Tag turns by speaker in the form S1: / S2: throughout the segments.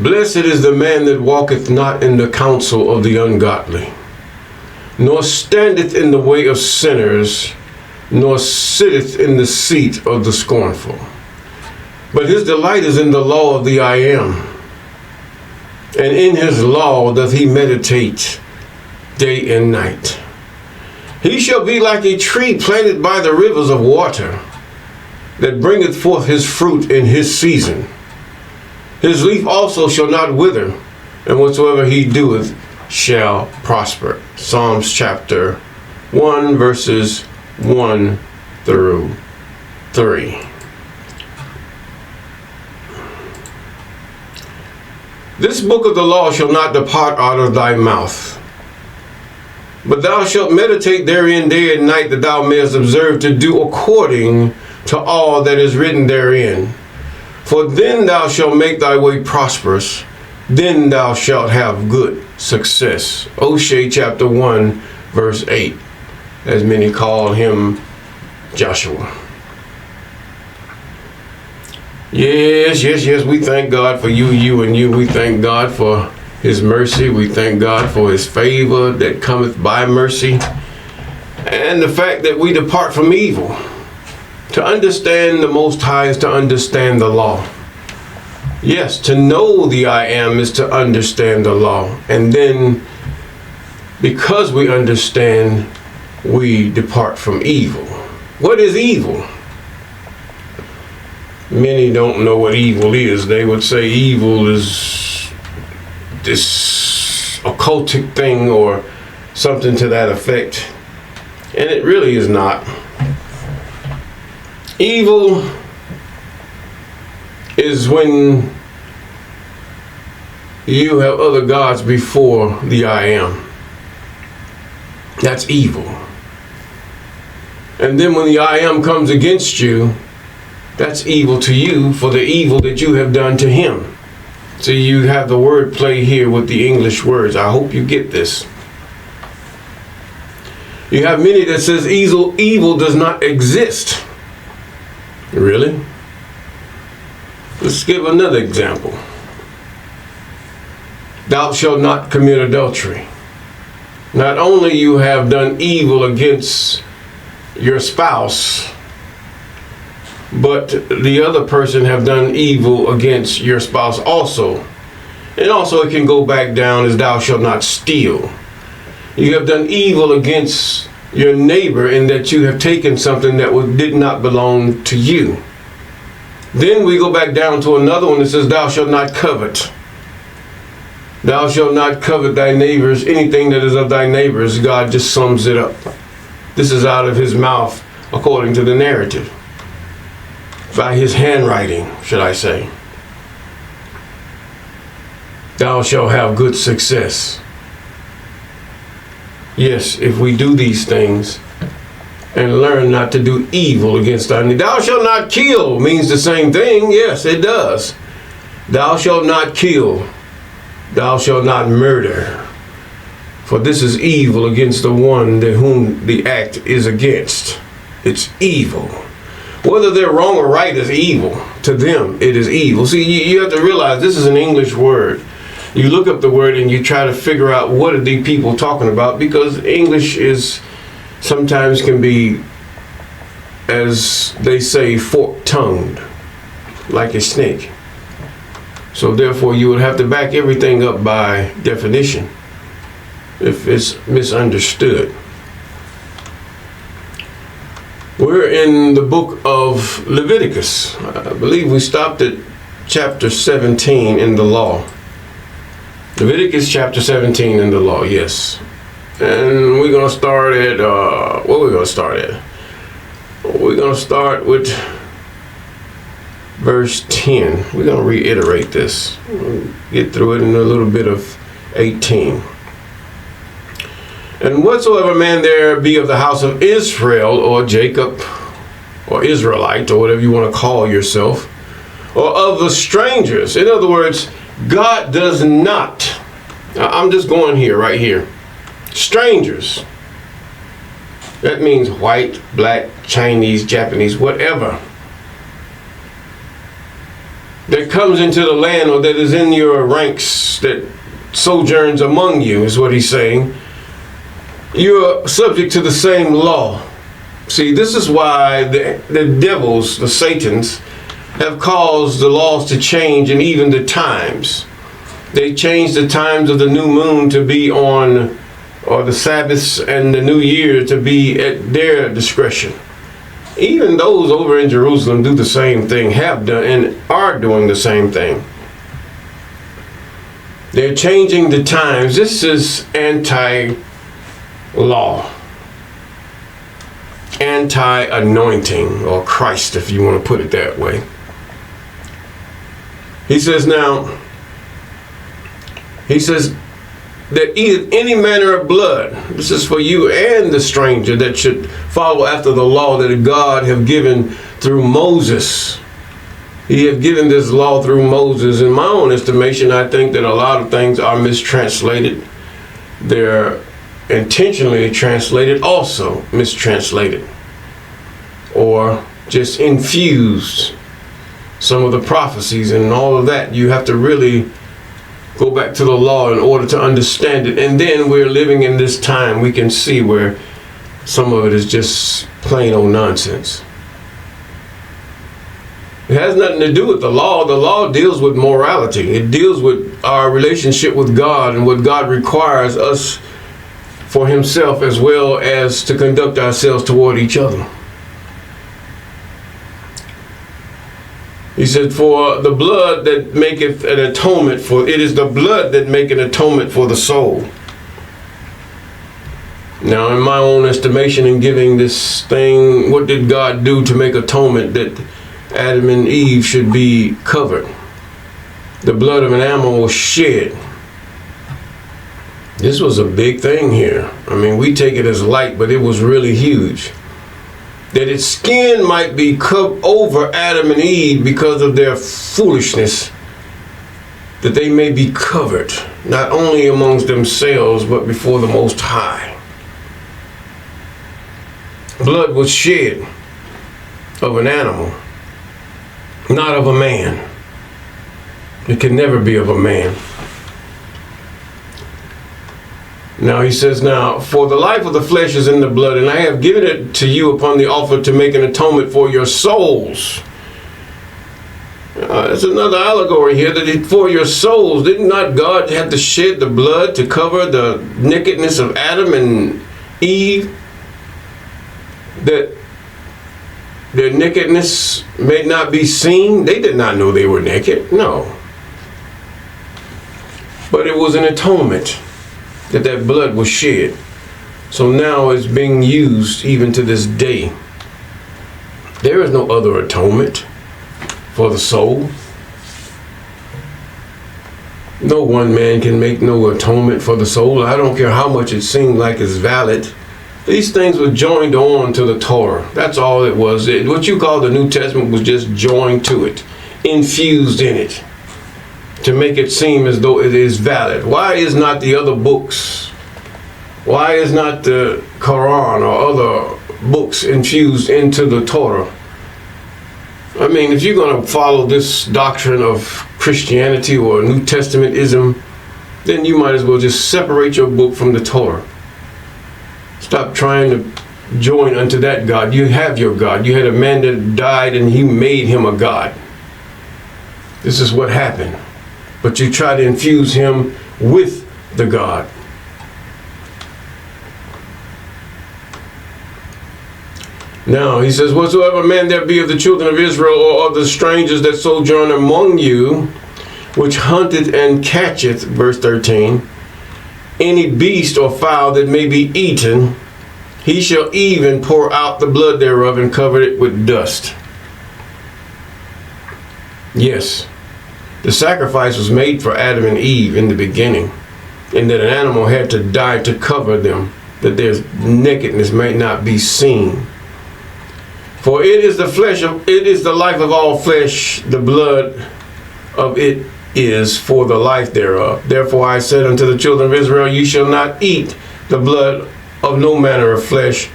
S1: Blessed is the man that walketh not in the counsel of the ungodly, nor standeth in the way of sinners, nor sitteth in the seat of the scornful. But his delight is in the law of the I Am, and in his law doth he meditate day and night. He shall be like a tree planted by the rivers of water, that bringeth forth his fruit in his season. His leaf also shall not wither, and whatsoever he doeth shall prosper. Psalms chapter 1, verses 1 through 3. This book of the law shall not depart out of thy mouth, but thou shalt meditate therein day and night, that thou mayest observe to do according to all that is written therein. For then thou shalt make thy way prosperous, then thou shalt have good success. Oshay chapter 1, verse 8, as many call him Joshua. Yes, we thank God for you and you. We thank God for his mercy. We thank God for his favor that cometh by mercy. And the fact that we depart from evil. To understand the Most High is to understand the law. Yes, to know the I Am is to understand the law. And then, because we understand, we depart from evil. What is evil? Many don't know what evil is. They would say evil is this occultic thing or something to that effect. And it really is not. Evil is when you have other gods before the I Am. That's evil. And then when the I Am comes against you, that's evil to you for the evil that you have done to him. So you have the word play here with the English words. I hope you get this. You have many that says evil does not exist. Really? Let's give another example. Thou shalt not commit adultery. Not only you have done evil against your spouse, but the other person have done evil against your spouse also. And also it can go back down as thou shalt not steal. You have done evil against your neighbor in that you have taken something that did not belong to you. Then we go back down to another one that says thou shalt not covet. Thou shalt not covet thy neighbor's, anything that is of thy neighbor's. God just sums it up. This is out of his mouth according to the narrative. By his handwriting, should I say. Thou shalt have good success. Yes, if we do these things and learn not to do evil against our neighbor. Thou shalt not kill means the same thing. Yes, it does. Thou shalt not kill. Thou shalt not murder. For this is evil against the one that whom the act is against. It's evil. Whether they're wrong or right is evil. To them, it is evil. See, you have to realize this is an English word. You look up the word and you try to figure out what are these people talking about, because English is sometimes can be, as they say, fork-tongued, like a snake. So therefore you would have to back everything up by definition if it's misunderstood. We're in the book of Leviticus. I believe we stopped at chapter 17 in the law. Leviticus chapter 17 in the law, yes. And we're going to start at, what we're going to start at? We're going to start with verse 10. We're going to reiterate this. We'll get through it in a little bit of 18. And whatsoever man there be of the house of Israel, or Jacob, or Israelite, or whatever you want to call yourself, or of the strangers. In other words, God does not, I'm just going here, right here. Strangers. That means white, black, Chinese, Japanese, whatever. that comes into the land, or that is in your ranks, that sojourns among you, is what he's saying, you're subject to the same law. See, this is why the devils, the Satans, have caused the laws to change, and even the times. They changed the times of the new moon to be on, or the Sabbaths and the New Year to be at their discretion. Even those over in Jerusalem do the same thing, have done, and are doing the same thing. They're changing the times. This is anti-law, anti-anointing, or Christ, if you want to put it that way. He says that eateth any manner of blood. This is for you and the stranger that should follow after the law that God have given through Moses. He have given this law through Moses. In my own estimation, I think that a lot of things are mistranslated. They're intentionally translated, also mistranslated, or just infused. Some of the prophecies and all of that, you have to really go back to the law in order to understand it. And then we're living in this time, we can see where some of it is just plain old nonsense. It has nothing to do with the law. The law deals with morality. It deals with our relationship with God and what God requires us for himself, as well as to conduct ourselves toward each other. He said, for the blood that maketh an atonement for, it is the blood that maketh an atonement for the soul. Now, in my own estimation, in giving this thing, what did God do to make atonement that Adam and Eve should be covered? The blood of an animal was shed. This was a big thing here. I mean, we take it as light, but it was really huge. That its skin might be covered over Adam and Eve because of their foolishness, that they may be covered, not only amongst themselves, but before the Most High. Blood was shed of an animal, not of a man. It can never be of a man. Now he says, now, for the life of the flesh is in the blood, and I have given it to you upon the altar to make an atonement for your souls. There's another allegory here, that for your souls, did not God have to shed the blood to cover the nakedness of Adam and Eve? That their nakedness may not be seen? They did not know they were naked, no. But it was an atonement that blood was shed. So now it's being used even to this day. There is no other atonement for the soul. No one man can make no atonement for the soul. I don't care how much it seemed like it's valid. These things were joined on to the Torah. That's all it was. What you call the New Testament was just joined to it, infused in it, to make it seem as though it is valid. Why is not the other books? Why is not the Quran or other books infused into the Torah? I mean, if you're going to follow this doctrine of Christianity or New Testamentism, then you might as well just separate your book from the Torah. Stop trying to join unto that God. You have your God. You had a man that died and he made him a God. This is what happened. But you try to infuse him with the God. Now, he says, whatsoever man there be of the children of Israel, or of the strangers that sojourn among you, which hunteth and catcheth, verse 13, any beast or fowl that may be eaten, he shall even pour out the blood thereof and cover it with dust. Yes, the sacrifice was made for Adam and Eve in the beginning, and that an animal had to die to cover them, that their nakedness might not be seen. For it is the flesh of, it is the life of all flesh, the blood of it is for the life thereof. Therefore I said unto the children of Israel, ye shall not eat the blood of no manner of flesh,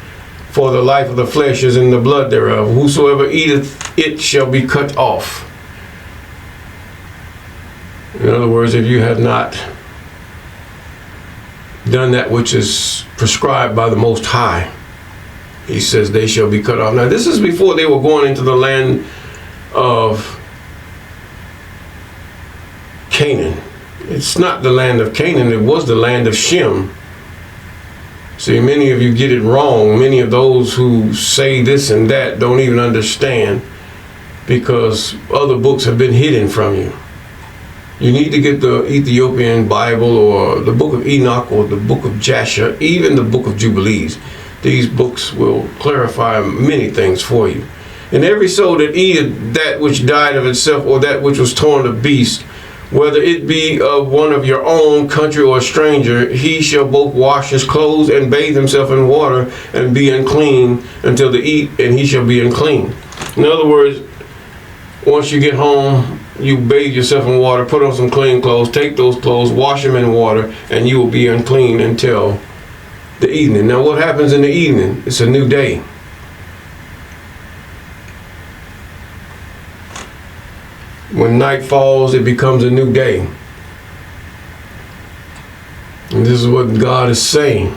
S1: for the life of the flesh is in the blood thereof. Whosoever eateth it shall be cut off. In other words, if you have not done that which is prescribed by the Most High, he says they shall be cut off. Now this is before they were going into the land of Canaan. It's not the land of Canaan, it was the land of Shem. See, many of you get it wrong. Many of those who say this and that don't even understand, because other books have been hidden from you. You need to get the Ethiopian Bible or the book of Enoch or the book of Jasher, even the book of Jubilees. These books will clarify many things for you. And every soul that eateth that which died of itself, or that which was torn of beast, whether it be of one of your own country or a stranger, he shall both wash his clothes and bathe himself in water and be unclean until the eat, and he shall be unclean. In other words, once you get home, you bathe yourself in water, put on some clean clothes, take those clothes, wash them in water, and you will be unclean until the evening. Now what happens in the evening? It's a new day. When night falls, it becomes a new day. And this is what God is saying.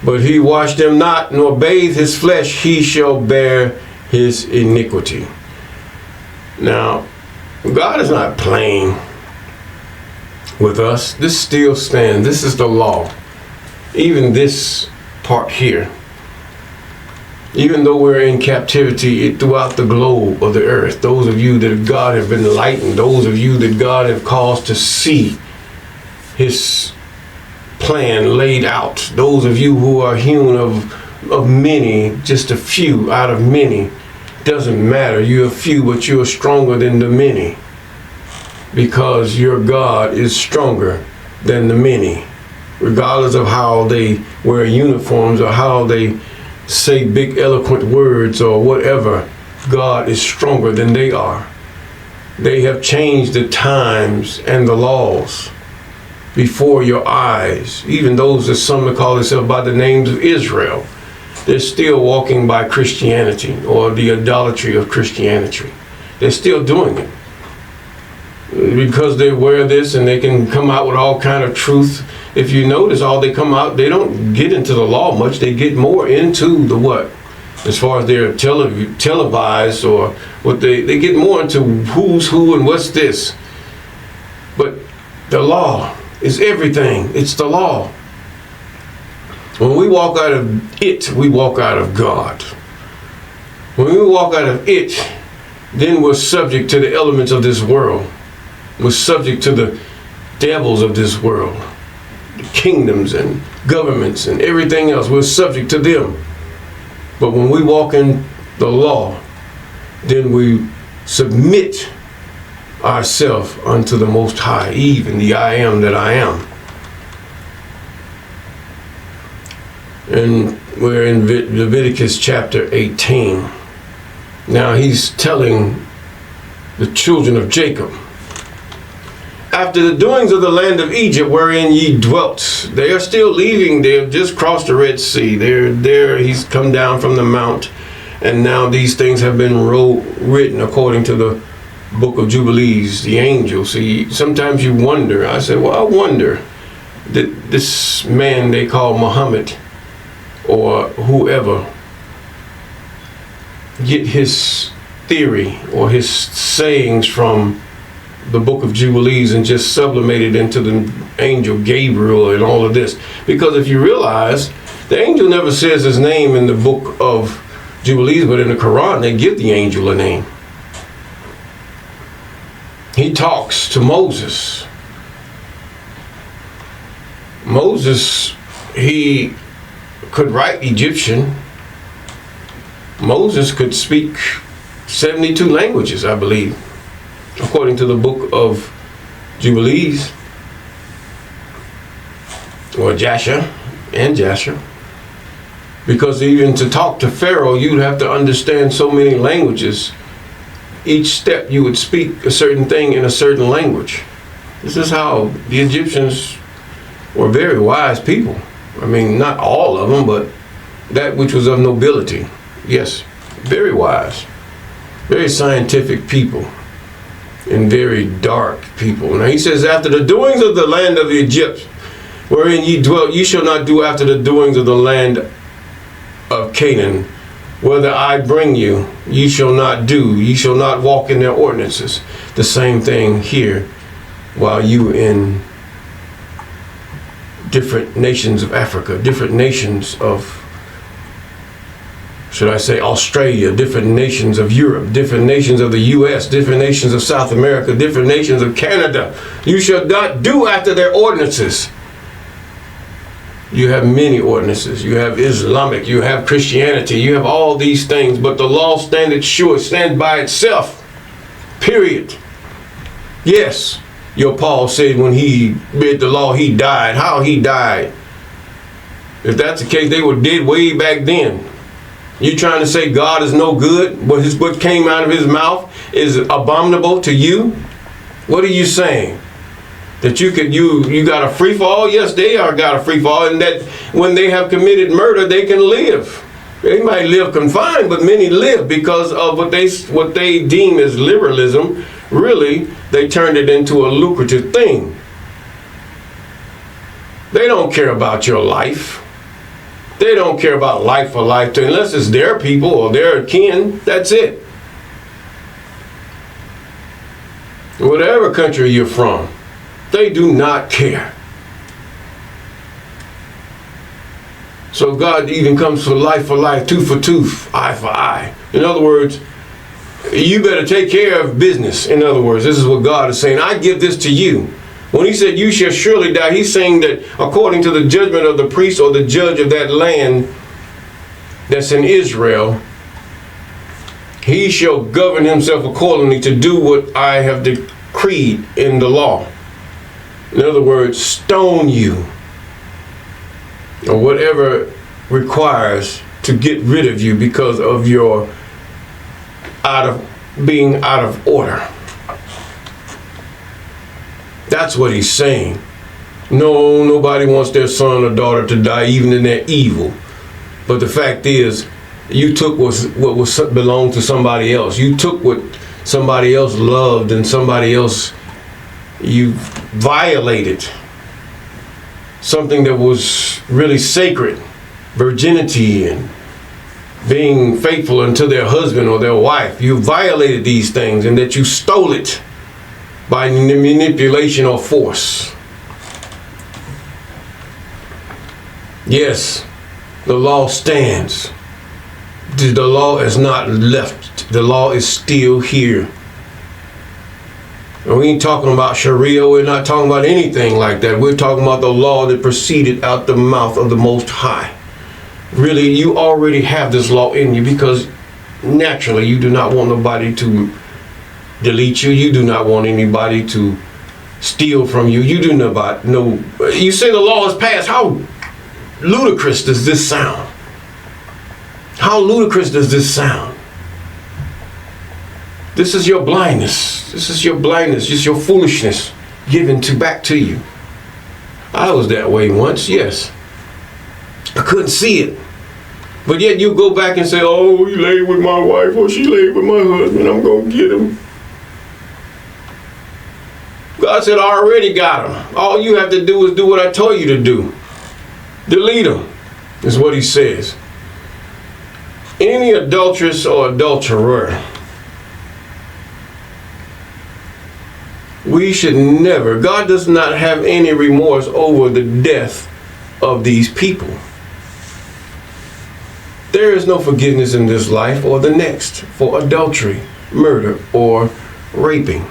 S1: But he washed them not, nor bathed his flesh, he shall bear his iniquity. Now, God is not playing with us. This still stands. This is the law. Even this part here. Even though we're in captivity throughout the globe of the earth, those of you that God have been enlightened, those of you that God have caused to see his plan laid out, those of you who are hewn of many, just a few out of many, doesn't matter. You're a few, but you're stronger than the many, because your God is stronger than the many, regardless of how they wear uniforms or how they say big eloquent words or whatever. God is stronger than they are. They have changed the times and the laws before your eyes. Even those that some call themselves by the names of Israel, they're still walking by Christianity or the idolatry of Christianity. They're still doing it because they wear this and they can come out with all kind of truth. If you notice, all they come out, they don't get into the law much. They get more into the what? As far as they're televised or what they get more into who's who and what's this. But the law is everything. It's the law. When we walk out of it, we walk out of God. When we walk out of it, then we're subject to the elements of this world. We're subject to the devils of this world, the kingdoms and governments and everything else. We're subject to them. But when we walk in the law, then we submit ourselves unto the Most High, even the I am that I am. And we're in Leviticus chapter 18. Now he's telling the children of Jacob, after the doings of the land of Egypt wherein ye dwelt, they are still leaving. They have just crossed the Red Sea. They're there. He's come down from the mount, and now these things have been written according to the book of Jubilees, the angel. See, sometimes you wonder. I said, well, I wonder that this man they call Muhammad or whoever get his theory or his sayings from the book of Jubilees and just sublimate it into the angel Gabriel and all of this. Because if you realize, the angel never says his name in the book of Jubilees, but in the Quran they give the angel a name. He talks to Moses. Moses, he could write Egyptian. Moses could speak 72 languages, I believe, according to the book of Jubilees, or Jasher and Jasher. Because even to talk to Pharaoh, you'd have to understand so many languages. Each step you would speak a certain thing in a certain language. This is how the Egyptians were very wise people. I mean, not all of them, but that which was of nobility. Yes, very wise, very scientific people. and very dark people. Now he says, after the doings of the land of Egypt, wherein ye dwelt, ye shall not do after the doings of the land of Canaan, whither I bring you, ye shall not do, ye shall not walk in their ordinances. The same thing here, while you in different nations of Africa, different nations of, should I say, Australia, different nations of Europe, different nations of the US, different nations of South America, different nations of Canada. You shall not do after their ordinances. You have many ordinances. You have Islamic, you have Christianity, you have all these things, but the law standeth sure, stands by itself. Period. Yes, your Paul said when he read the law, he died. How he died? If that's the case, they were dead way back then. You trying to say God is no good? What came out of his mouth is abominable to you? What are you saying? That you got a free fall? Yes, they are got a free fall, and that when they have committed murder, they can live. They might live confined, but many live because of what they deem as liberalism. Really, they turned it into a lucrative thing. They don't care about your life. They don't care about life for life, unless it's their people or their kin. That's it. Whatever country you're from, they do not care. So God even comes for life, tooth for tooth, eye for eye. In other words, you better take care of business. In other words, this is what God is saying. I give this to you. When he said you shall surely die, he's saying that according to the judgment of the priest or the judge of that land that's in Israel, he shall govern himself accordingly to do what I have decreed in the law. In other words, stone you or whatever requires to get rid of you because of your being out of order. That's what he's saying. No, nobody wants their son or daughter to die, even in their evil. But the fact is, you took what belonged to somebody else. You took what somebody else loved, and somebody else, you violated something that was really sacred, virginity and being faithful unto their husband or their wife. You violated these things, and that you stole it by manipulation or force. Yes, the law stands. The law is not left. The law is still here. And we ain't talking about Sharia. We're not talking about anything like that. We're talking about the law that proceeded out the mouth of the Most High. Really, you already have this law in you because naturally you do not want nobody to delete you. You do not want anybody to steal from you. You do not know. You say the law is passed. How ludicrous does this sound? How ludicrous does this sound? This is your blindness. This is your blindness. Just your foolishness given back to you. I was that way once, yes. I couldn't see it. But yet you go back and say, oh, he laid with my wife or she laid with my husband. I'm going to get him. God said, I already got him. All you have to do is do what I told you to do. Delete him, is what he says. Any adulteress or adulterer, we should never, God does not have any remorse over the death of these people. There is no forgiveness in this life or the next for adultery, murder, or raping.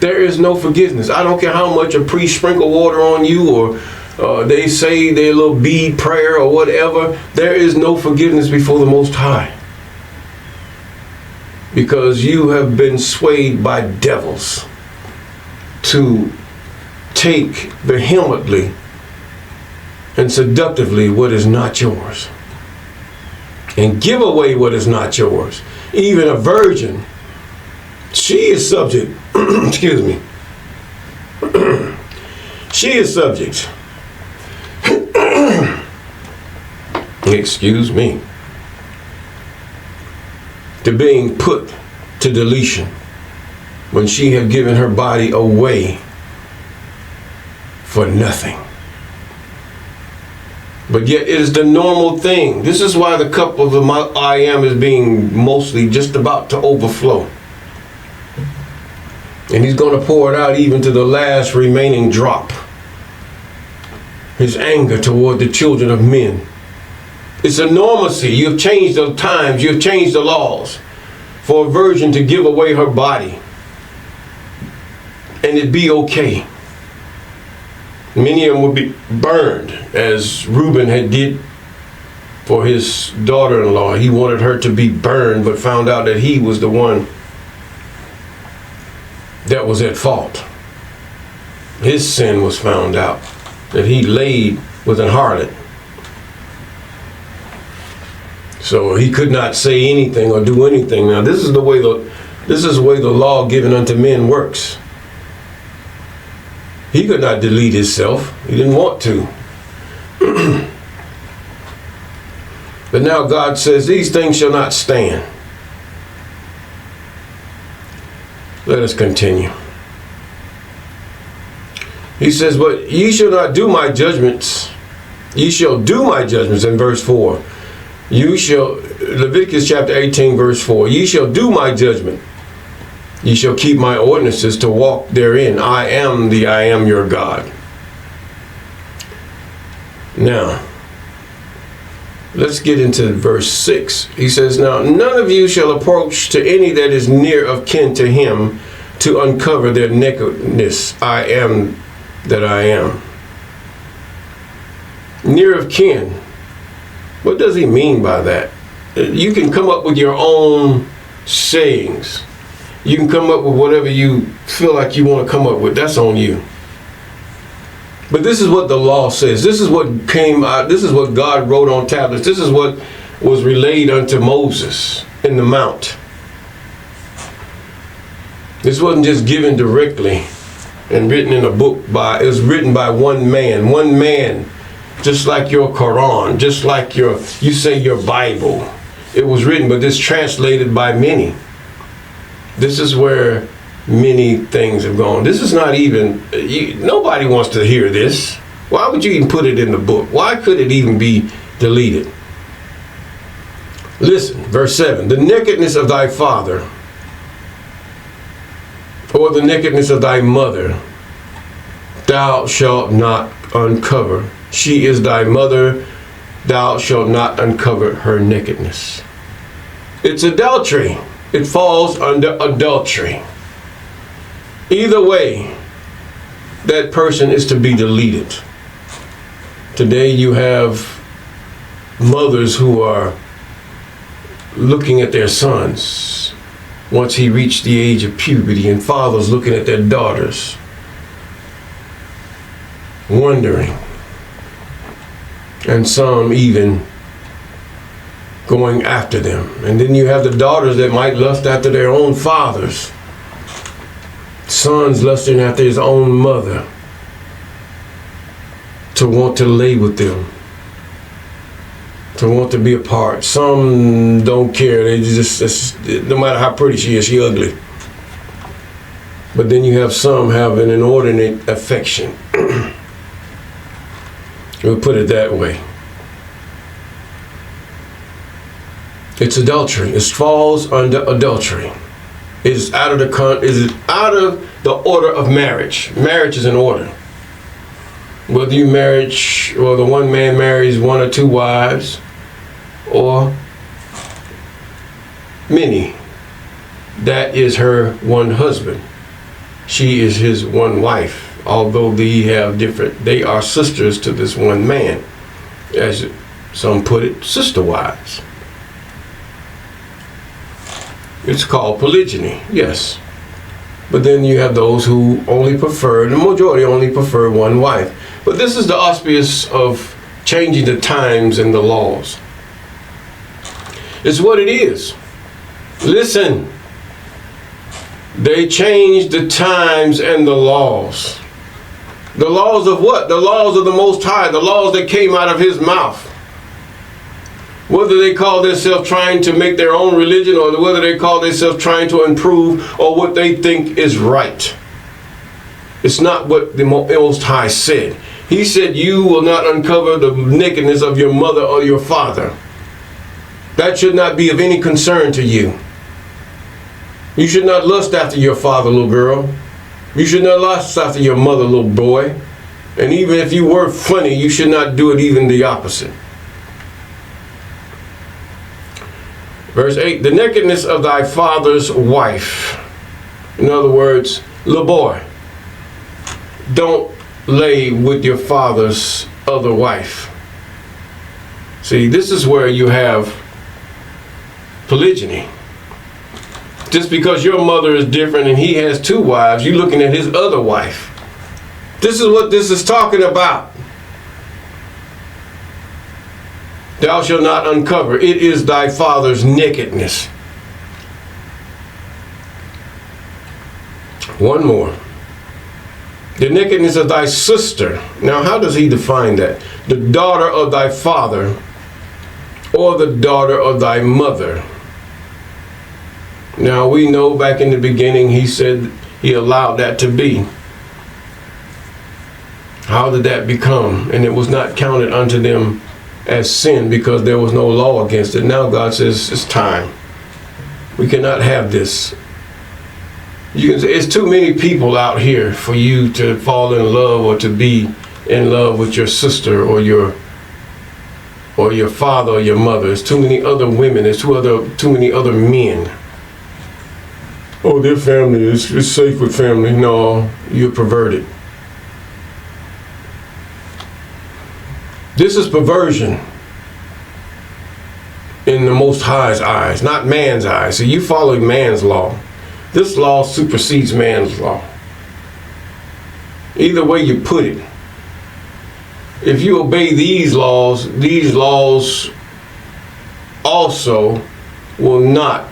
S1: There is no forgiveness. I don't care how much a priest sprinkle water on you or they say their little bead prayer or whatever. There is no forgiveness before the Most High. Because you have been swayed by devils to take vehemently and seductively what is not yours. And give away what is not yours. Even a virgin, she is subject, excuse me, she is subject, excuse me, to being put to deletion. when she had given her body away for nothing. But yet it is the normal thing. This is why the cup of the I am is being mostly just about to overflow. And he's going to pour it out even to the last remaining drop. His anger toward the children of men. It's a normalcy. You've changed the times. You've changed the laws for a virgin to give away her body. And it'd be okay. Many of them would be burned, as Reuben had did for his daughter-in-law. He wanted her to be burned, but found out that he was the one that was at fault. His sin was found out, that he laid with an harlot. So he could not say anything or do anything. Now this is the way the law given unto men works. He could not delete himself. He didn't want to. But now God says, these things shall not stand. Let us continue. He says, but ye shall not do my judgments. Ye shall do my judgments in verse 4. You shall, Leviticus chapter 18 verse 4. Ye shall do my judgment. Ye shall keep my ordinances to walk therein. I am your God. Now, let's get into verse 6. He says, now none of you shall approach to any that is near of kin to him to uncover their nakedness. I am that I am. Near of kin. What does he mean by that? You can come up with your own sayings. You can come up with whatever you feel like you want to come up with. That's on you. But this is what the law says. This is what came out. This is what God wrote on tablets. This is what was relayed unto Moses in the mount. This wasn't just given directly and written in a book it was written by one man. One man, just like your Quran, just like you say your Bible. It was written, but it's translated by many. This is where many things have gone. This is not even, nobody wants to hear this. Why would you even put it in the book? Why could it even be deleted? Listen, verse 7. The nakedness of thy father, or the nakedness of thy mother, thou shalt not uncover. She is thy mother, thou shalt not uncover her nakedness. It's adultery. It falls under adultery. Either way, that person is to be deleted. Today you have mothers who are looking at their sons once he reached the age of puberty, and fathers looking at their daughters, wondering, and some even going after them. And then you have the daughters that might lust after their own fathers. Sons lusting after his own mother to want to lay with them, to want to be a part. Some don't care. They just no matter how pretty she is, she ugly. But then you have some have an inordinate affection. We'll put it that way. It's adultery. It falls under adultery. It is out of the order of marriage. Marriage is an order. Whether you marriage or the one man marries one or two wives, or many, that is her one husband. She is his one wife. Although they are sisters to this one man, as some put it, sister wives. It's called polygyny, yes. But then you have those who only prefer, the majority only prefer one wife. But this is the auspice of changing the times and the laws. It's what it is. Listen, they changed the times and the laws. The laws of what? The laws of the Most High, the laws that came out of his mouth. Whether they call themselves trying to make their own religion, or whether they call themselves trying to improve, or what they think is right. It's not what the Most High said. He said, you will not uncover the nakedness of your mother or your father. That should not be of any concern to you. You should not lust after your father, little girl. You should not lust after your mother, little boy. And even if you were funny, you should not do it even the opposite. Verse 8, the nakedness of thy father's wife. In other words, little boy, don't lay with your father's other wife. See, this is where you have polygyny. Just because your mother is different and he has two wives, you're looking at his other wife. This is what this is talking about. Thou shalt not uncover. It is thy father's nakedness. One more. The nakedness of thy sister. Now, how does he define that? The daughter of thy father, or the daughter of thy mother. Now, we know back in the beginning, he said he allowed that to be. How did that become? And it was not counted unto them as sin because there was no law against it. Now God says it's time. We cannot have this. You can say it's too many people out here for you to fall in love or to be in love with your sister or your father or your mother. There's too many other women. There's too many other men. Oh, their family is safe with family. No, you're perverted. This is perversion in the Most High's eyes, not man's eyes. So you following man's law. This law supersedes man's law. Either way you put it. If you obey these laws also will not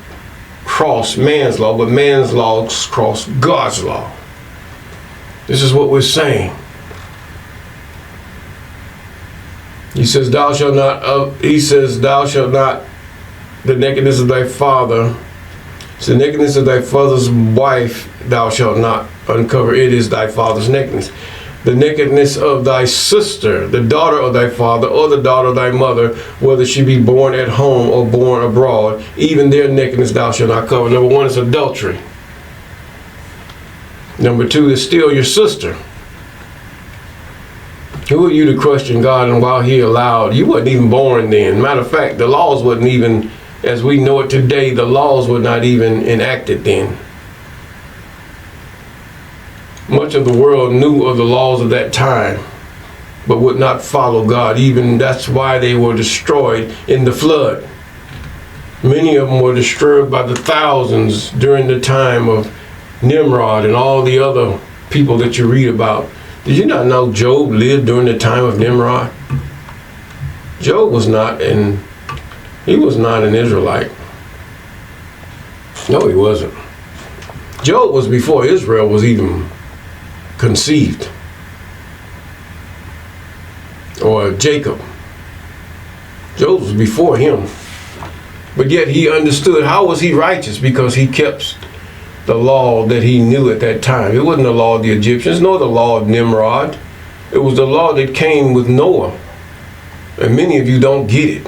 S1: cross man's law, but man's laws cross God's law. This is what we're saying. He says, thou shalt not, the nakedness of thy father, it's the nakedness of thy father's wife, thou shalt not uncover. It is thy father's nakedness. The nakedness of thy sister, the daughter of thy father, or the daughter of thy mother, whether she be born at home or born abroad, even their nakedness thou shalt not cover. Number one is adultery. Number two is still your sister. Who are you to question God and while he allowed? You wasn't even born then. Matter of fact, the laws wasn't even, as we know it today, the laws were not even enacted then. Much of the world knew of the laws of that time, but would not follow God. Even that's why they were destroyed in the flood. Many of them were destroyed by the thousands during the time of Nimrod and all the other people that you read about. Did you not know Job lived during the time of Nimrod? Job was not an Israelite. No, he wasn't. Job was before Israel was even conceived. Or Jacob. Job was before him. But yet he understood. How was he righteous? Because he kept the law that he knew at that time. It wasn't the law of the Egyptians, nor the law of Nimrod. It was the law that came with Noah. And many of you don't get it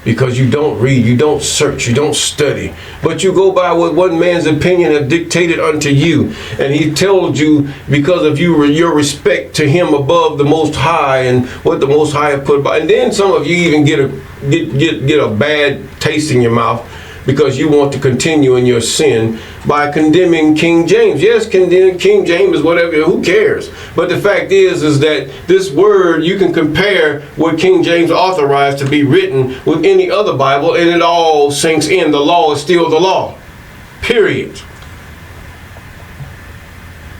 S1: because you don't read, you don't search, you don't study. But you go by what one man's opinion have dictated unto you. And he told you because of your respect to him above the Most High and what the Most High have put by. And then some of you even get a bad taste in your mouth because you want to continue in your sin by condemning King James. Yes, condemn King James, whatever, who cares? But the fact is that this word, you can compare what King James authorized to be written with any other Bible, and it all sinks in. The law is still the law. Period.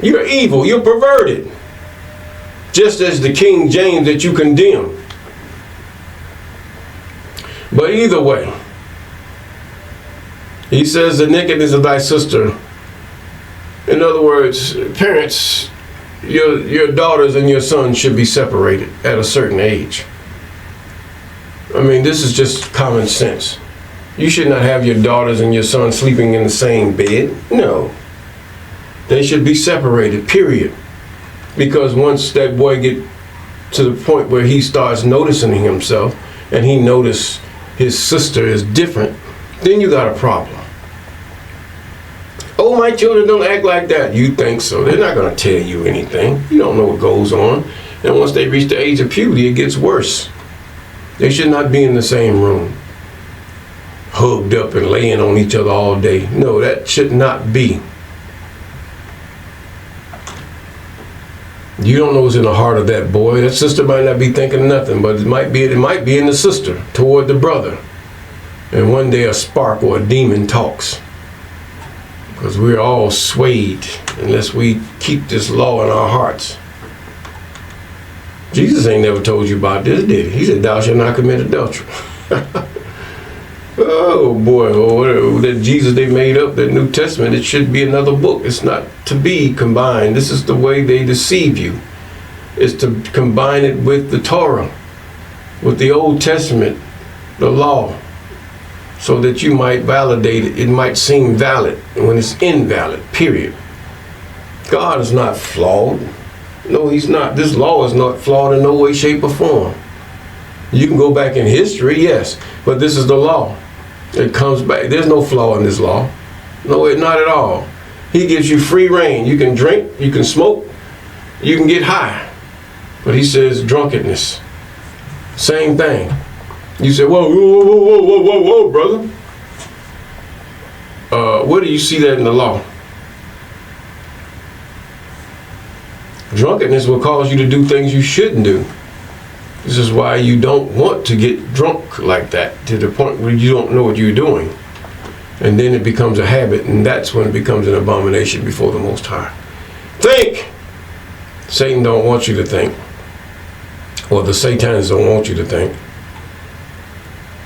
S1: You're evil. You're perverted. Just as the King James that you condemn. But either way, he says the nakedness of thy sister. In other words, parents, your daughters and your sons should be separated at a certain age. I mean, this is just common sense. You should not have your daughters and your son sleeping in the same bed. No. They should be separated, period. Because once that boy get to the point where he starts noticing himself and he notices his sister is different, then you got a problem. Oh, my children don't act like that. You think so. They're not going to tell you anything. You don't know what goes on. And once they reach the age of puberty, it gets worse. They should not be in the same room, hugged up and laying on each other all day. No, that should not be. You don't know what's in the heart of that boy. That sister might not be thinking nothing, but it might be in the sister toward the brother. And one day a spark or a demon talks. Because we're all swayed unless we keep this law in our hearts. Jesus ain't never told you about this, did he? He said, thou shalt not commit adultery. Oh boy, oh, that Jesus they made up, that New Testament, it should be another book. It's not to be combined. This is the way they deceive you. It's to combine it with the Torah, with the Old Testament, the law, so that you might validate it. It might seem valid when it's invalid, period. God is not flawed. No, he's not. This law is not flawed in no way, shape, or form. You can go back in history, yes, but this is the law. It comes back. There's no flaw in this law. No, not at all. He gives you free reign. You can drink, you can smoke, you can get high. But he says drunkenness. Same thing. You say, whoa, whoa, whoa, whoa, whoa, whoa, brother. Where do you see that in the law? Drunkenness will cause you to do things you shouldn't do. This is why you don't want to get drunk like that, to the point where you don't know what you're doing. And then it becomes a habit, and that's when it becomes an abomination before the Most High. Think! Satan don't want you to think. Or the Satans don't want you to think.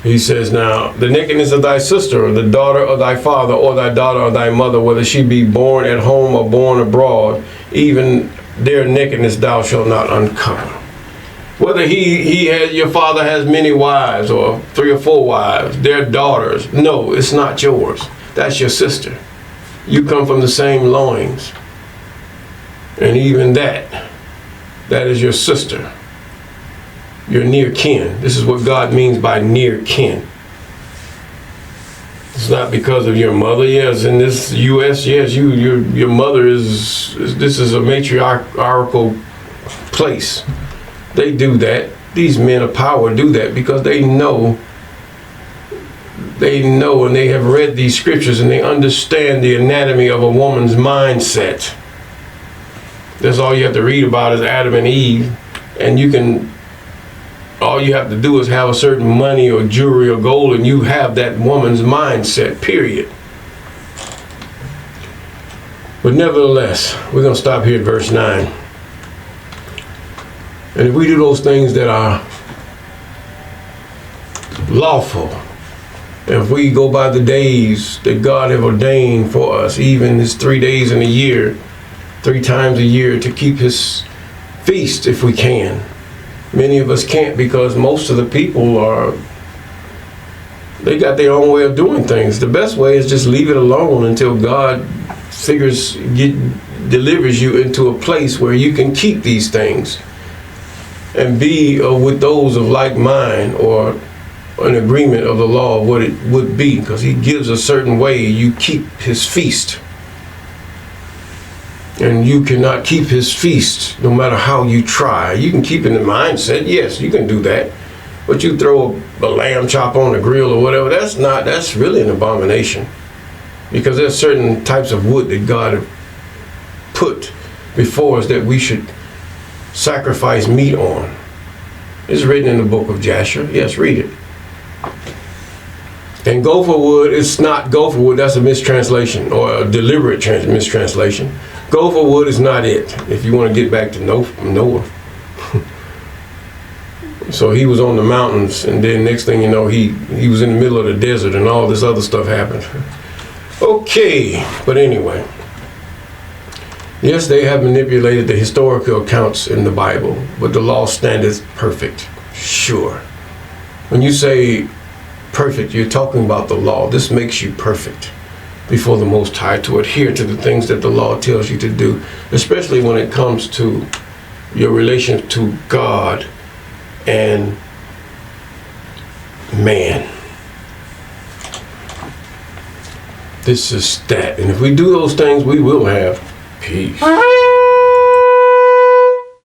S1: He says, now, the nakedness of thy sister, or the daughter of thy father, or thy daughter of thy mother, whether she be born at home or born abroad, even their nakedness thou shalt not uncover. Whether your father has many wives, or 3 or 4 wives, their daughters, no, it's not yours. That's your sister. You come from the same loins. And even that is your sister. You're near kin. This is what God means by near kin. It's not because of your mother. Yes, in this U.S., yes, your mother this is a matriarchal place. They do that. These men of power do that because they know and they have read these scriptures and they understand the anatomy of a woman's mindset. That's all you have to read about is Adam and Eve, and all you have to do is have a certain money or jewelry or gold, and you have that woman's mindset, period. But nevertheless, we're going to stop here at verse 9. And if we do those things that are lawful, and if we go by the days that God have ordained for us, even his 3 days in a year, 3 times a year, to keep his feast if we can. Many of us can't because most of the people they got their own way of doing things. The best way is just leave it alone until God delivers you into a place where you can keep these things and be with those of like mind or an agreement of the law of what it would be, because he gives a certain way you keep his feast. And you cannot keep his feast no matter how you try. You can keep it in the mindset, yes, you can do that. But you throw a lamb chop on the grill or whatever, that's really an abomination. Because there's certain types of wood that God have put before us that we should sacrifice meat on. It's written in the book of Jasher. Yes, read it. And gopher wood, it's not gopher wood, that's a mistranslation or a deliberate mistranslation. Gopher wood is not it, if you want to get back to Noah. So he was on the mountains, and then next thing you know, he was in the middle of the desert, and all this other stuff happened. Okay, but anyway. Yes, they have manipulated the historical accounts in the Bible, but the law standeth perfect, sure. When you say perfect, you're talking about the law. This makes you perfect before the Most High to adhere to the things that the law tells you to do, especially when it comes to your relation to God and man. This is that. And if we do those things, we will have peace.